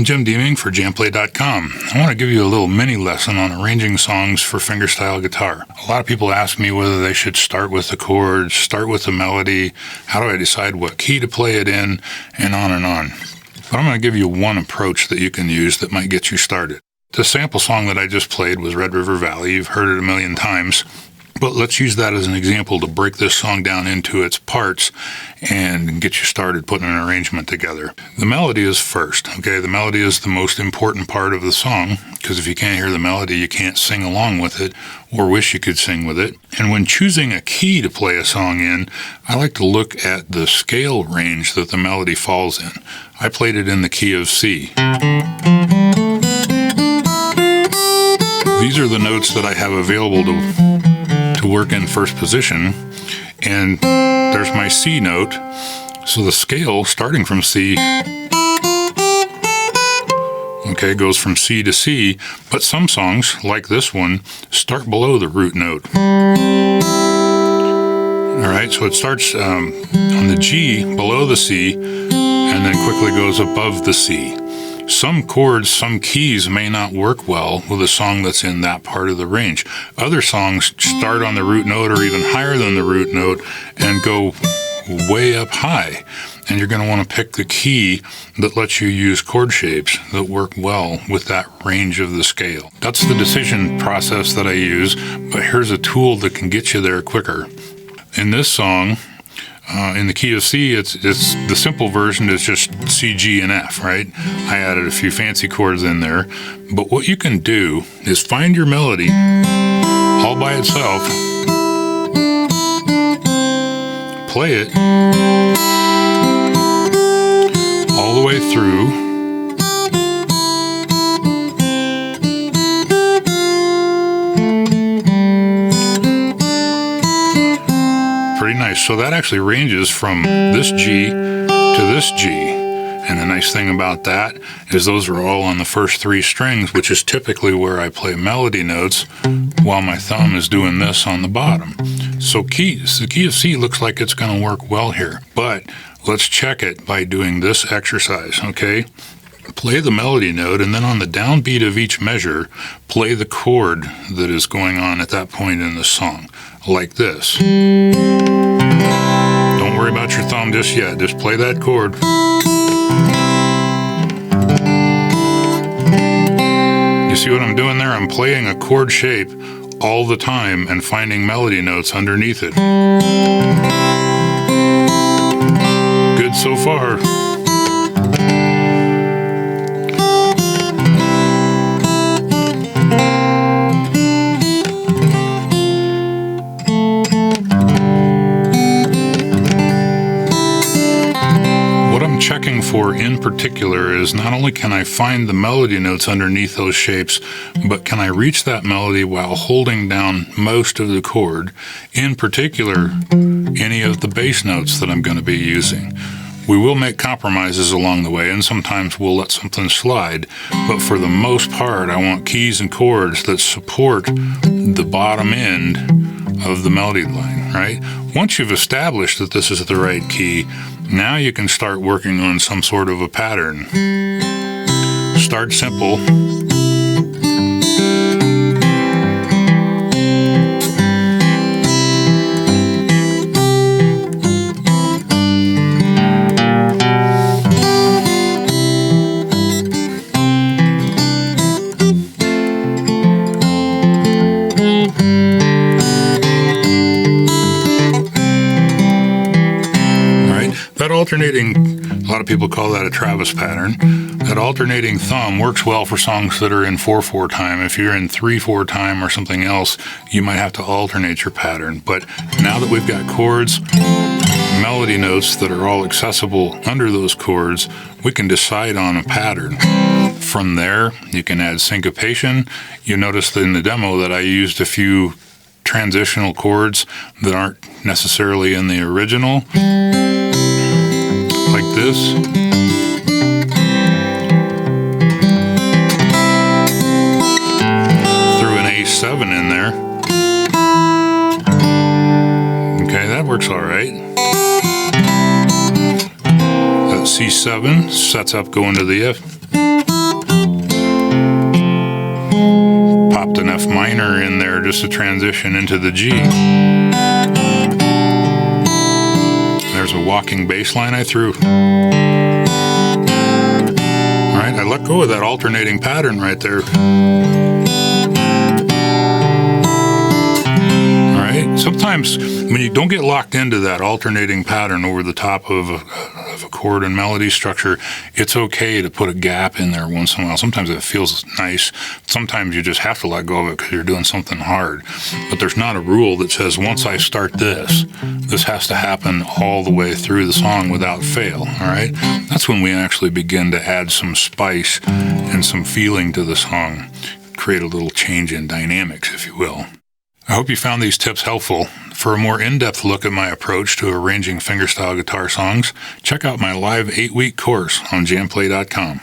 I'm Jim Deeming for JamPlay.com. I want to give you a little mini lesson on arranging songs for fingerstyle guitar. A lot of people ask me whether they should start with the chords, start with the melody, how do I decide what key to play it in, and on and on. But I'm going to give you one approach that you can use that might get you started. The sample song that I just played was Red River Valley. You've heard it a million times. But let's use that as an example to break this song down into its parts and get you started putting an arrangement together. The melody is first, okay? The melody is the most important part of the song, because if you can't hear the melody, you can't sing along with it or wish you could sing with it. And when choosing a key to play a song in, I like to look at the scale range that the melody falls in. I played it in the key of C. These are the notes that I have available to work in first position, and there's my C note. So the scale starting from C, okay, goes from C to C, but some songs, like this one, start below the root note. All right, so it starts on the G below the C and then quickly goes above the C. Some chords, some keys may not work well with a song that's in that part of the range. Other songs start on the root note or even higher than the root note and go way up high. And you're going to want to pick the key that lets you use chord shapes that work well with that range of the scale. That's the decision process that I use, but here's a tool that can get you there quicker. In this song, in the key of C, it's the simple version is just C, G, and F, right? I added a few fancy chords in there. But what you can do is find your melody all by itself, play it all the way through, pretty nice. So that actually ranges from this G to this G. And the nice thing about that is those are all on the first three strings, which is typically where I play melody notes while my thumb is doing this on the bottom. So the key of C looks like it's going to work well here. But let's check it by doing this exercise, okay? Play the melody note, and then on the downbeat of each measure, play the chord that is going on at that point in the song, like this. Don't worry about your thumb just yet, just play that chord. You see what I'm doing there? I'm playing a chord shape all the time and finding melody notes underneath it. Good so far. Checking for in particular is not only can I find the melody notes underneath those shapes, but can I reach that melody while holding down most of the chord, in particular any of the bass notes that I'm going to be using. We will make compromises along the way, and sometimes we'll let something slide, but for the most part I want keys and chords that support the bottom end of the melody line, right? Once you've established that this is the right key, now you can start working on some sort of a pattern. Start simple. Alternating, a lot of people call that a Travis pattern. That alternating thumb works well for songs that are in 4/4 time. If you're in 3/4 time or something else, you might have to alternate your pattern. But now that we've got chords, melody notes that are all accessible under those chords, we can decide on a pattern. From there, you can add syncopation. You noticed in the demo that I used a few transitional chords that aren't necessarily in the original. Like this. Threw an A7 in there. Okay, that works all right. That C7 sets up going to the F. dropped an F minor in there just to transition into the G. There's a walking bass line I threw. All right, I let go of that alternating pattern right there. All right, sometimes when you don't get locked into that alternating pattern over the top of a chord and melody structure, it's okay to put a gap in there once in a while. Sometimes it feels nice. Sometimes you just have to let go of it because you're doing something hard. But there's not a rule that says once I start this has to happen all the way through the song without fail, all right? That's when we actually begin to add some spice and some feeling to the song, create a little change in dynamics, if you will. I hope you found these tips helpful. For a more in-depth look at my approach to arranging fingerstyle guitar songs, check out my live 8-week course on JamPlay.com.